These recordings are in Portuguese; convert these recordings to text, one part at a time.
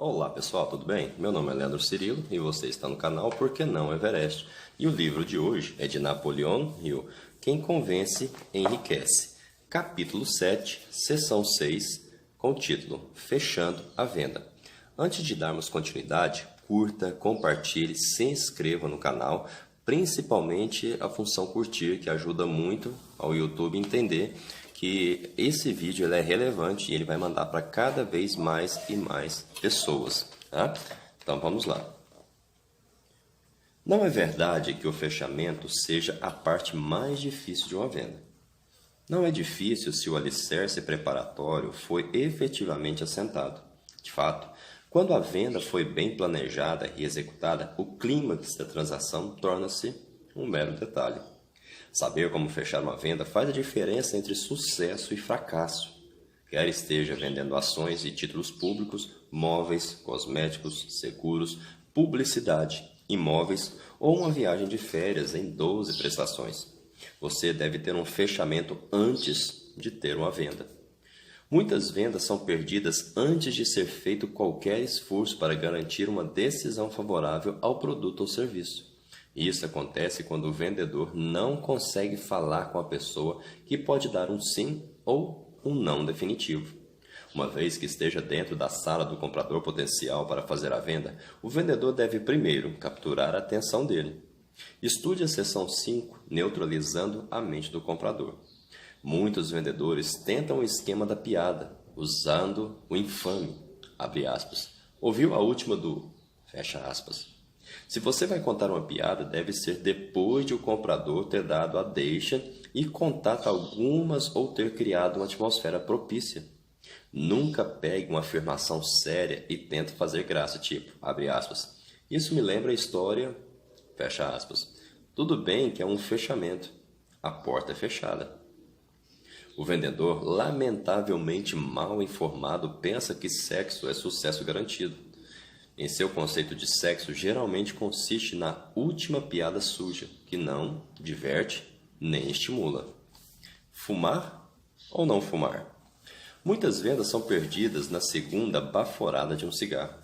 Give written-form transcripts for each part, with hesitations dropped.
Olá pessoal, tudo bem? Meu nome é Leandro Cirilo e você está no canal Por que não Everest? E o livro de hoje é de Napoleon Hill, Quem Convence Enriquece, capítulo 7, seção 6, com o título Fechando a Venda. Antes de darmos continuidade, curta, compartilhe, se inscreva no canal, principalmente a função curtir, que ajuda muito ao YouTube entender que esse vídeo é relevante e ele vai mandar para cada vez mais e mais pessoas, tá? Então vamos lá. Não é verdade que o fechamento seja a parte mais difícil de uma venda. Não é difícil se o alicerce preparatório foi efetivamente assentado. De fato, quando a venda foi bem planejada e executada, o clímax da transação torna-se um mero detalhe. Saber como fechar uma venda faz a diferença entre sucesso e fracasso. Quer esteja vendendo ações e títulos públicos, móveis, cosméticos, seguros, publicidade, imóveis ou uma viagem de férias em 12 prestações. Você deve ter um fechamento antes de ter uma venda. Muitas vendas são perdidas antes de ser feito qualquer esforço para garantir uma decisão favorável ao produto ou serviço. Isso acontece quando o vendedor não consegue falar com a pessoa que pode dar um sim ou um não definitivo. Uma vez que esteja dentro da sala do comprador potencial para fazer a venda, o vendedor deve primeiro capturar a atenção dele. Estude a seção 5, neutralizando a mente do comprador. Muitos vendedores tentam o esquema da piada, usando o infame, abre aspas. Ouviu a última do, fecha aspas. Se você vai contar uma piada, deve ser depois de o comprador ter dado a deixa e contato algumas ou ter criado uma atmosfera propícia. Nunca pegue uma afirmação séria e tente fazer graça, tipo, abre aspas. Isso me lembra a história, fecha aspas. Tudo bem que é um fechamento. A porta é fechada. O vendedor, lamentavelmente mal informado, pensa que sexo é sucesso garantido. Em seu conceito de sexo, geralmente consiste na última piada suja, que não diverte nem estimula. Fumar ou não fumar? Muitas vendas são perdidas na segunda baforada de um cigarro.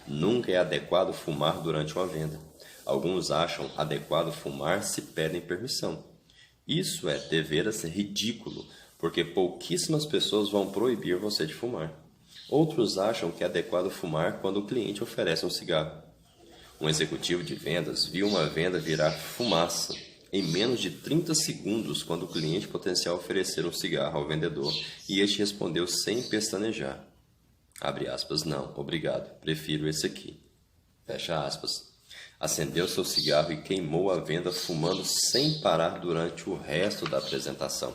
Nunca é adequado fumar durante uma venda. Alguns acham adequado fumar se pedem permissão. Isso é deveras ridículo, porque pouquíssimas pessoas vão proibir você de fumar. Outros acham que é adequado fumar quando o cliente oferece um cigarro. Um executivo de vendas viu uma venda virar fumaça em menos de 30 segundos quando o cliente potencial ofereceu um cigarro ao vendedor e este respondeu sem pestanejar. Abre aspas, não, obrigado, prefiro esse aqui. Fecha aspas. Acendeu seu cigarro e queimou a venda fumando sem parar durante o resto da apresentação.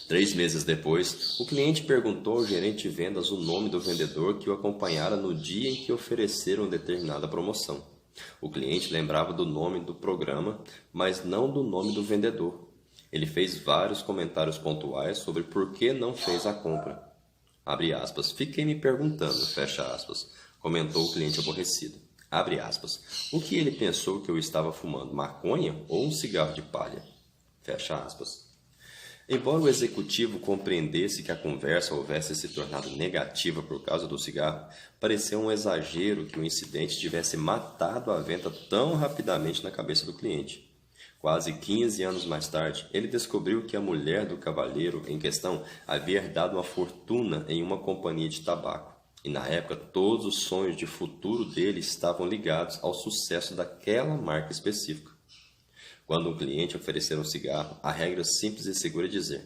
3 meses depois, o cliente perguntou ao gerente de vendas o nome do vendedor que o acompanhara no dia em que ofereceram determinada promoção. O cliente lembrava do nome do programa, mas não do nome do vendedor. Ele fez vários comentários pontuais sobre por que não fez a compra. Abre aspas, fiquei me perguntando, fecha aspas, comentou o cliente aborrecido. Abre aspas, o que ele pensou que eu estava fumando, maconha ou um cigarro de palha? Fecha aspas. Embora o executivo compreendesse que a conversa houvesse se tornado negativa por causa do cigarro, pareceu um exagero que o incidente tivesse matado a venda tão rapidamente na cabeça do cliente. Quase 15 anos mais tarde, ele descobriu que a mulher do cavalheiro em questão havia herdado uma fortuna em uma companhia de tabaco. E na época, todos os sonhos de futuro dele estavam ligados ao sucesso daquela marca específica. Quando um cliente oferecer um cigarro, a regra simples e segura é dizer,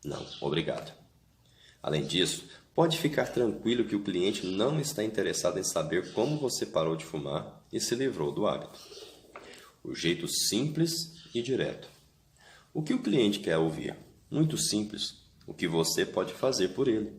não, obrigado. Além disso, pode ficar tranquilo que o cliente não está interessado em saber como você parou de fumar e se livrou do hábito. O jeito simples e direto. O que o cliente quer ouvir? Muito simples. O que você pode fazer por ele.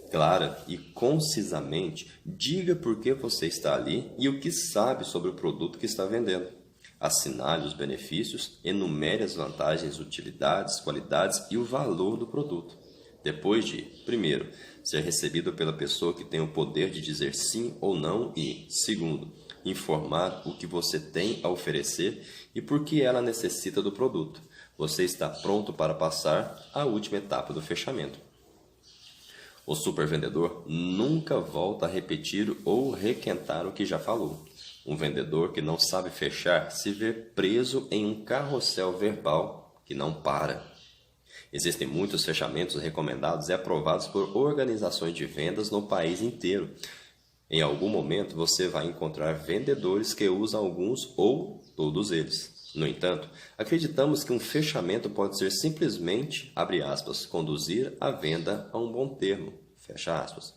Clara e concisamente, diga por que você está ali e o que sabe sobre o produto que está vendendo. Assinale os benefícios, enumere as vantagens, utilidades, qualidades e o valor do produto. Depois de, primeiro, ser recebido pela pessoa que tem o poder de dizer sim ou não e, segundo, informar o que você tem a oferecer e por que ela necessita do produto. Você está pronto para passar à última etapa do fechamento. O supervendedor nunca volta a repetir ou requentar o que já falou. Um vendedor que não sabe fechar se vê preso em um carrossel verbal que não para. Existem muitos fechamentos recomendados e aprovados por organizações de vendas no país inteiro. Em algum momento você vai encontrar vendedores que usam alguns ou todos eles. No entanto, acreditamos que um fechamento pode ser simplesmente, abre aspas, conduzir a venda a um bom termo, fecha aspas.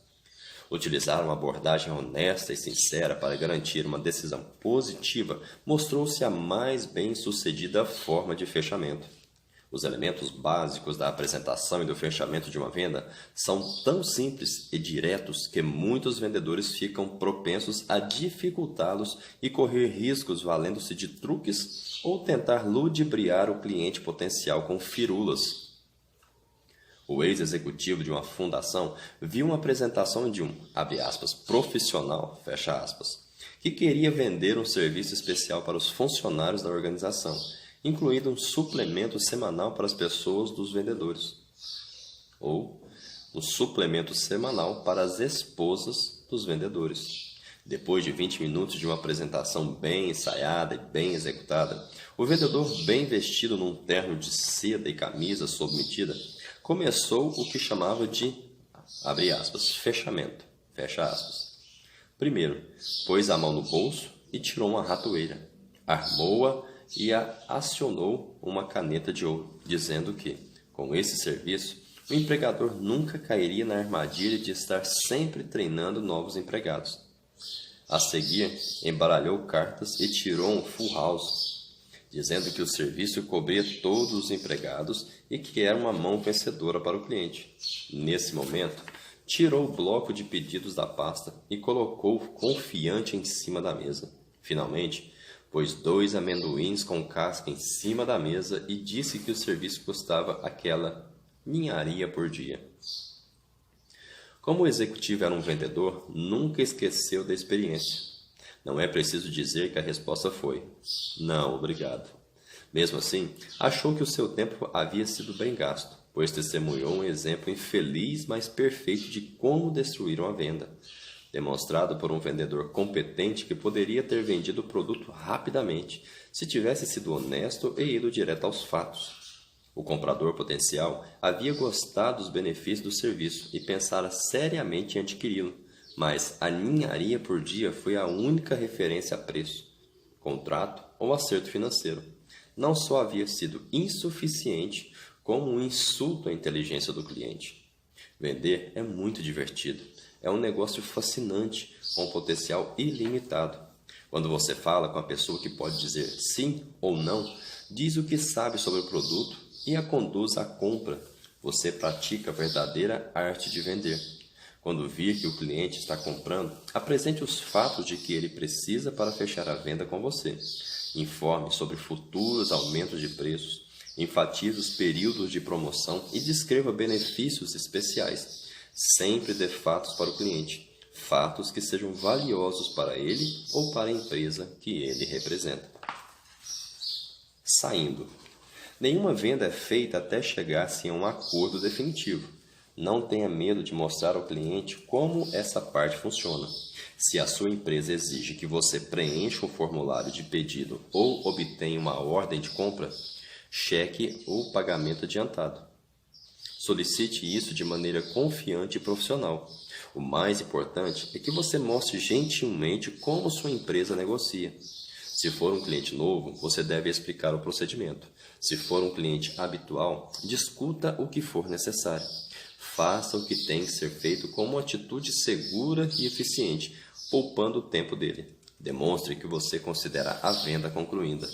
Utilizar uma abordagem honesta e sincera para garantir uma decisão positiva mostrou-se a mais bem-sucedida forma de fechamento. Os elementos básicos da apresentação e do fechamento de uma venda são tão simples e diretos que muitos vendedores ficam propensos a dificultá-los e correr riscos valendo-se de truques ou tentar ludibriar o cliente potencial com firulas. O ex-executivo de uma fundação viu uma apresentação de um, abre aspas, profissional, fecha aspas, que queria vender um serviço especial para os funcionários da organização, incluindo um suplemento semanal para as pessoas dos vendedores, ou um suplemento semanal para as esposas dos vendedores. Depois de 20 minutos de uma apresentação bem ensaiada e bem executada, o vendedor, bem vestido num terno de seda e camisa sob medida, começou o que chamava de, abre aspas, fechamento, fecha aspas. Primeiro, pôs a mão no bolso e tirou uma ratoeira, armou-a e acionou uma caneta de ouro, dizendo que, com esse serviço, o empregador nunca cairia na armadilha de estar sempre treinando novos empregados. A seguir, embaralhou cartas e tirou um full house, dizendo que o serviço cobria todos os empregados e que era uma mão vencedora para o cliente. Nesse momento, tirou o bloco de pedidos da pasta e colocou confiante em cima da mesa. Finalmente, pôs 2 amendoins com casca em cima da mesa e disse que o serviço custava aquela ninharia por dia. Como o executivo era um vendedor, nunca esqueceu da experiência. Não é preciso dizer que a resposta foi: não, obrigado. Mesmo assim, achou que o seu tempo havia sido bem gasto, pois testemunhou um exemplo infeliz, mas perfeito de como destruir uma venda, demonstrado por um vendedor competente que poderia ter vendido o produto rapidamente se tivesse sido honesto e ido direto aos fatos. O comprador potencial havia gostado dos benefícios do serviço e pensara seriamente em adquiri-lo, mas a ninharia por dia foi a única referência a preço, contrato ou acerto financeiro. Não só havia sido insuficiente, como um insulto à inteligência do cliente. Vender é muito divertido. É um negócio fascinante, com um potencial ilimitado. Quando você fala com a pessoa que pode dizer sim ou não, diz o que sabe sobre o produto e a conduz à compra, você pratica a verdadeira arte de vender. Quando vir que o cliente está comprando, apresente os fatos de que ele precisa para fechar a venda com você. Informe sobre futuros aumentos de preços, enfatize os períodos de promoção e descreva benefícios especiais. Sempre dê fatos para o cliente, fatos que sejam valiosos para ele ou para a empresa que ele representa. Saindo. Nenhuma venda é feita até chegar-se a um acordo definitivo. Não tenha medo de mostrar ao cliente como essa parte funciona. Se a sua empresa exige que você preencha um formulário de pedido ou obtenha uma ordem de compra, cheque ou pagamento adiantado. Solicite isso de maneira confiante e profissional. O mais importante é que você mostre gentilmente como sua empresa negocia. Se for um cliente novo, você deve explicar o procedimento. Se for um cliente habitual, discuta o que for necessário. Faça o que tem que ser feito com uma atitude segura e eficiente, poupando o tempo dele. Demonstre que você considera a venda concluída.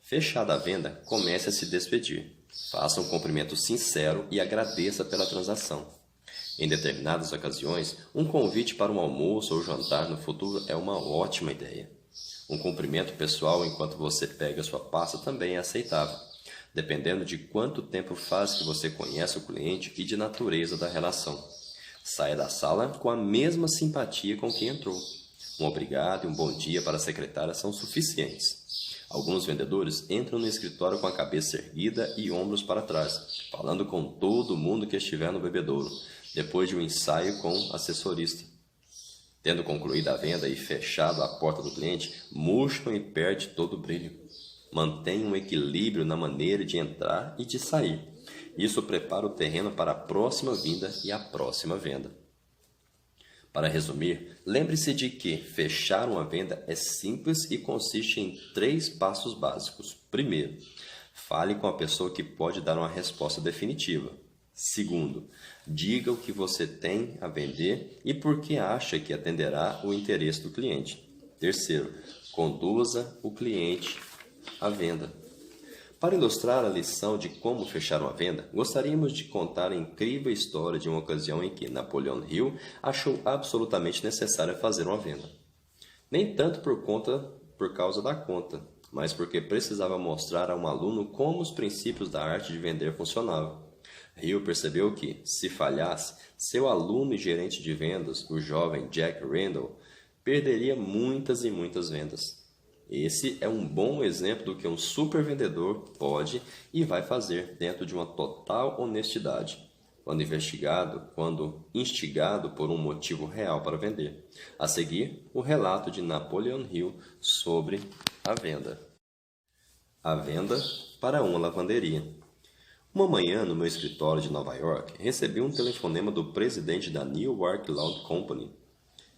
Fechada a venda, comece a se despedir. Faça um cumprimento sincero e agradeça pela transação. Em determinadas ocasiões, um convite para um almoço ou jantar no futuro é uma ótima ideia. Um cumprimento pessoal enquanto você pega sua pasta também é aceitável, dependendo de quanto tempo faz que você conhece o cliente e de natureza da relação. Saia da sala com a mesma simpatia com que entrou. Um obrigado e um bom dia para a secretária são suficientes. Alguns vendedores entram no escritório com a cabeça erguida e ombros para trás, falando com todo mundo que estiver no bebedouro, depois de um ensaio com o assessorista. Tendo concluído a venda e fechado a porta do cliente, murcham e perde todo o brilho. Mantém um equilíbrio na maneira de entrar e de sair. Isso prepara o terreno para a próxima vinda e a próxima venda. Para resumir, lembre-se de que fechar uma venda é simples e consiste em 3 passos básicos. Primeiro, fale com a pessoa que pode dar uma resposta definitiva. Segundo, diga o que você tem a vender e por que acha que atenderá o interesse do cliente. Terceiro, conduza o cliente à venda. Para ilustrar a lição de como fechar uma venda, gostaríamos de contar a incrível história de uma ocasião em que Napoleon Hill achou absolutamente necessário fazer uma venda. Nem tanto por causa da conta, mas porque precisava mostrar a um aluno como os princípios da arte de vender funcionavam. Hill percebeu que, se falhasse, seu aluno e gerente de vendas, o jovem Jack Randall, perderia muitas e muitas vendas. Esse é um bom exemplo do que um super vendedor pode e vai fazer dentro de uma total honestidade, quando instigado por um motivo real para vender. A seguir, o relato de Napoleon Hill sobre a venda. A venda para uma lavanderia. Uma manhã, no meu escritório de Nova York, recebi um telefonema do presidente da Newark Loud Company.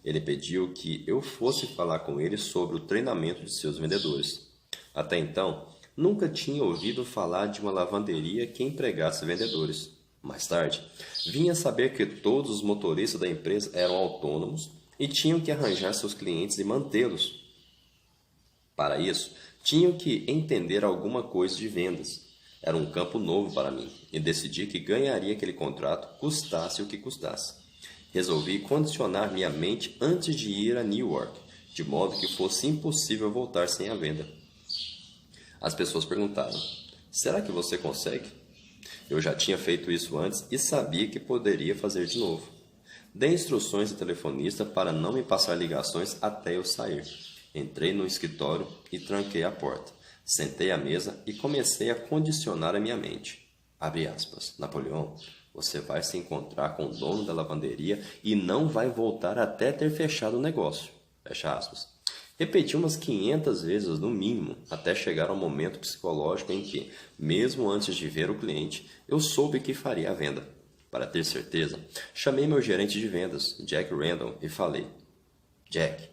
Ele pediu que eu fosse falar com ele sobre o treinamento de seus vendedores. Até então, nunca tinha ouvido falar de uma lavanderia que empregasse vendedores. Mais tarde, vinha saber que todos os motoristas da empresa eram autônomos e tinham que arranjar seus clientes e mantê-los. Para isso, tinham que entender alguma coisa de vendas. Era um campo novo para mim e decidi que ganharia aquele contrato, custasse o que custasse. Resolvi condicionar minha mente antes de ir a Newark, de modo que fosse impossível voltar sem a venda. As pessoas perguntaram: será que você consegue? Eu já tinha feito isso antes e sabia que poderia fazer de novo. Dei instruções ao telefonista para não me passar ligações até eu sair. Entrei no escritório e tranquei a porta. Sentei à mesa e comecei a condicionar a minha mente. Abre aspas. Napoleão, você vai se encontrar com o dono da lavanderia e não vai voltar até ter fechado o negócio. Fecha aspas. Repeti umas 500 vezes no mínimo, até chegar ao momento psicológico em que, mesmo antes de ver o cliente, eu soube que faria a venda. Para ter certeza, chamei meu gerente de vendas, Jack Randall, e falei: Jack,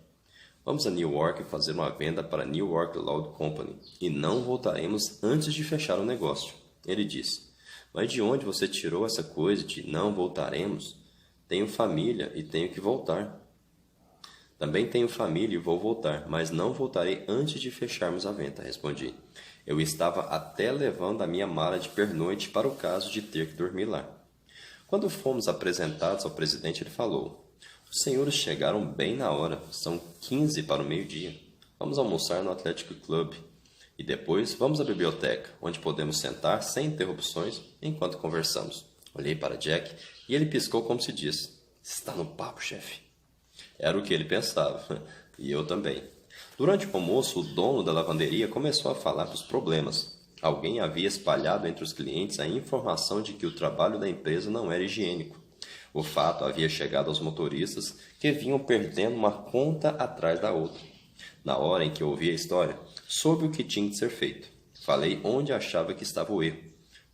vamos a Newark fazer uma venda para a Newark Loud Company e não voltaremos antes de fechar o negócio. Ele disse: mas de onde você tirou essa coisa de não voltaremos? Tenho família e tenho que voltar. Também tenho família e vou voltar, mas não voltarei antes de fecharmos a venda, respondi. Eu estava até levando a minha mala de pernoite para o caso de ter que dormir lá. Quando fomos apresentados ao presidente, ele falou: os senhores chegaram bem na hora, são 15 para o meio-dia. Vamos almoçar no Athletic Club. E depois vamos à biblioteca, onde podemos sentar sem interrupções enquanto conversamos. Olhei para Jack e ele piscou como se diz: está no papo, chefe. Era o que ele pensava, e eu também. Durante o almoço, o dono da lavanderia começou a falar dos problemas. Alguém havia espalhado entre os clientes a informação de que o trabalho da empresa não era higiênico. O fato havia chegado aos motoristas, que vinham perdendo uma conta atrás da outra. Na hora em que eu ouvi a história, soube o que tinha de ser feito. Falei onde achava que estava o erro,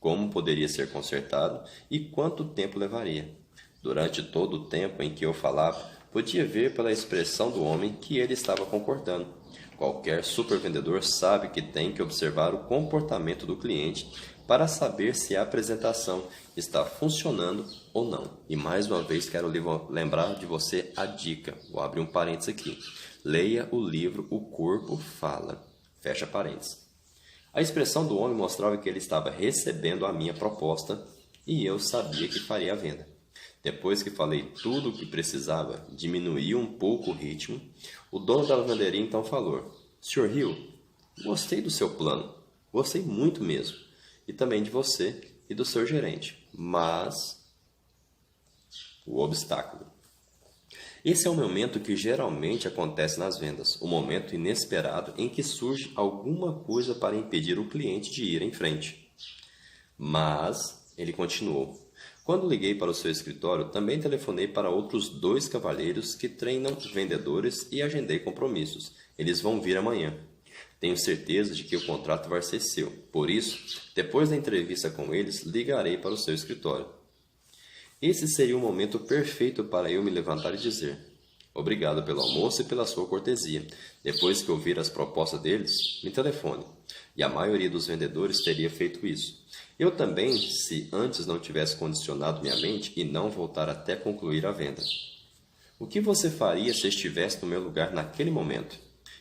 como poderia ser consertado e quanto tempo levaria. Durante todo o tempo em que eu falava, podia ver pela expressão do homem que ele estava concordando. Qualquer supervendedor sabe que tem que observar o comportamento do cliente para saber se a apresentação está funcionando ou não. E mais uma vez quero lembrar de você a dica. Vou abrir um parênteses aqui. Leia o livro O Corpo Fala. Fecha parênteses. A expressão do homem mostrava que ele estava recebendo a minha proposta e eu sabia que faria a venda. Depois que falei tudo o que precisava, diminuí um pouco o ritmo, o dono da lavanderia então falou: Sr. Hill, gostei do seu plano, gostei muito mesmo, e também de você e do seu gerente, mas o obstáculo. Esse é o momento que geralmente acontece nas vendas, o momento inesperado em que surge alguma coisa para impedir o cliente de ir em frente. Mas, ele continuou, Quando liguei para o seu escritório, também telefonei para outros 2 cavalheiros que treinam vendedores e agendei compromissos. Eles vão vir amanhã. Tenho certeza de que o contrato vai ser seu. Por isso, depois da entrevista com eles, ligarei para o seu escritório. Esse seria o momento perfeito para eu me levantar e dizer: obrigado pelo almoço e pela sua cortesia. Depois que ouvir as propostas deles, me telefone. E a maioria dos vendedores teria feito isso. Eu também, se antes não tivesse condicionado minha mente e não voltar até concluir a venda. O que você faria se estivesse no meu lugar naquele momento?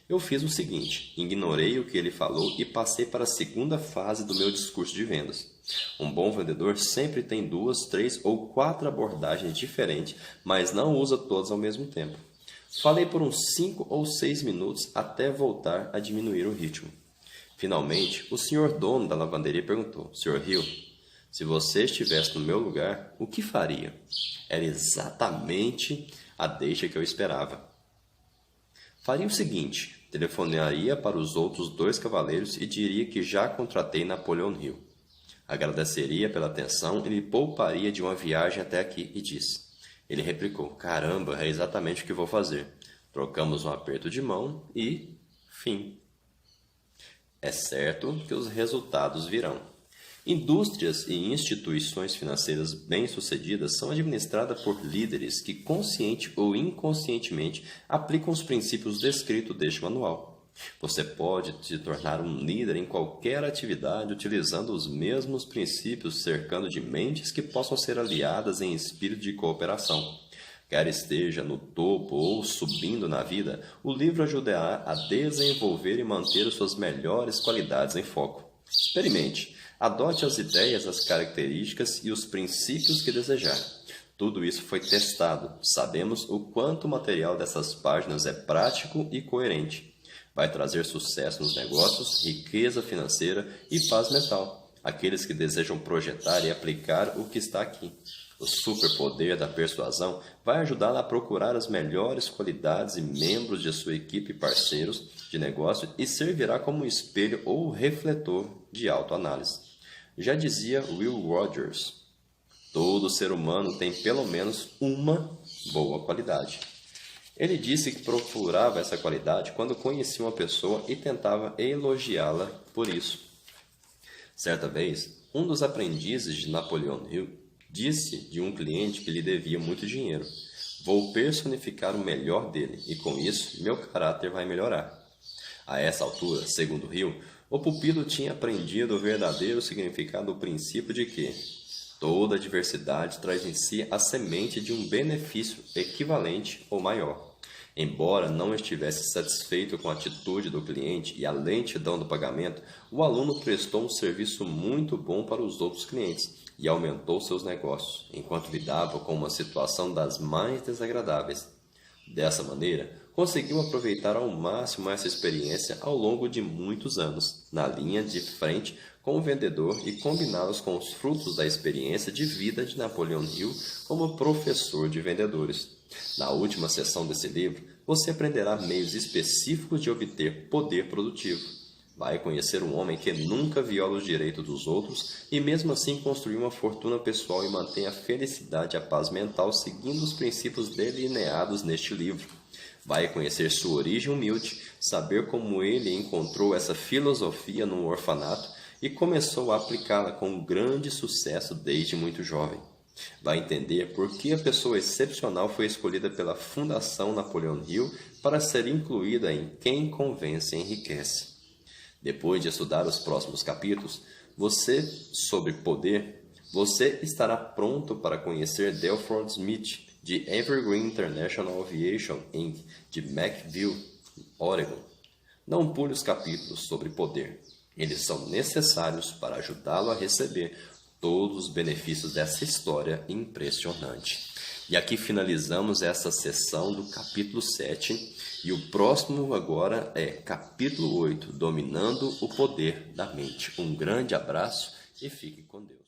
Eu fiz o seguinte: ignorei o que ele falou e passei para a segunda fase do meu discurso de vendas. Um bom vendedor sempre tem 2, 3 ou 4 abordagens diferentes, mas não usa todas ao mesmo tempo. Falei por uns 5 ou 6 minutos até voltar a diminuir o ritmo. Finalmente, o senhor dono da lavanderia perguntou: Sr. Hill, se você estivesse no meu lugar, o que faria? Era exatamente a deixa que eu esperava. Faria o seguinte: telefonaria para os outros 2 cavaleiros e diria que já contratei Napoleon Hill. Agradeceria pela atenção e lhe pouparia de uma viagem até aqui e disse. Ele replicou: caramba, é exatamente o que vou fazer. Trocamos um aperto de mão e fim. É certo que os resultados virão. Indústrias e instituições financeiras bem-sucedidas são administradas por líderes que, consciente ou inconscientemente, aplicam os princípios descritos deste manual. Você pode se tornar um líder em qualquer atividade utilizando os mesmos princípios, cercando de mentes que possam ser aliadas em espírito de cooperação. Quer esteja no topo ou subindo na vida, o livro ajudará a desenvolver e manter suas melhores qualidades em foco. Experimente. Adote as ideias, as características e os princípios que desejar. Tudo isso foi testado. Sabemos o quanto o material dessas páginas é prático e coerente. Vai trazer sucesso nos negócios, riqueza financeira e paz mental. Aqueles que desejam projetar e aplicar o que está aqui. O superpoder da persuasão vai ajudá-la a procurar as melhores qualidades e membros de sua equipe e parceiros de negócio e servirá como um espelho ou refletor de autoanálise. Já dizia Will Rogers, todo ser humano tem pelo menos uma boa qualidade. Ele disse que procurava essa qualidade quando conhecia uma pessoa e tentava elogiá-la por isso. Certa vez, um dos aprendizes de Napoleon Hill disse de um cliente que lhe devia muito dinheiro: vou personificar o melhor dele e com isso meu caráter vai melhorar. A essa altura, segundo Hill, o pupilo tinha aprendido o verdadeiro significado do princípio de que toda adversidade traz em si a semente de um benefício equivalente ou maior. Embora não estivesse satisfeito com a atitude do cliente e a lentidão do pagamento, o aluno prestou um serviço muito bom para os outros clientes e aumentou seus negócios, enquanto lidava com uma situação das mais desagradáveis. Dessa maneira, conseguiu aproveitar ao máximo essa experiência ao longo de muitos anos, na linha de frente com o vendedor e combiná-los com os frutos da experiência de vida de Napoleon Hill como professor de vendedores. Na última seção desse livro, você aprenderá meios específicos de obter poder produtivo. Vai conhecer um homem que nunca viola os direitos dos outros e mesmo assim construiu uma fortuna pessoal e mantém a felicidade e a paz mental seguindo os princípios delineados neste livro. Vai conhecer sua origem humilde, saber como ele encontrou essa filosofia num orfanato e começou a aplicá-la com grande sucesso desde muito jovem. Vai entender por que a pessoa excepcional foi escolhida pela Fundação Napoleon Hill para ser incluída em Quem Convence Enriquece. Depois de estudar os próximos capítulos, sobre poder, você estará pronto para conhecer Delford Smith, de Evergreen International Aviation Inc., de McVille, Oregon. Não pule os capítulos sobre poder. Eles são necessários para ajudá-lo a receber todos os benefícios dessa história impressionante. E aqui finalizamos essa sessão do capítulo 7. E o próximo agora é capítulo 8, Dominando o Poder da Mente. Um grande abraço e fique com Deus.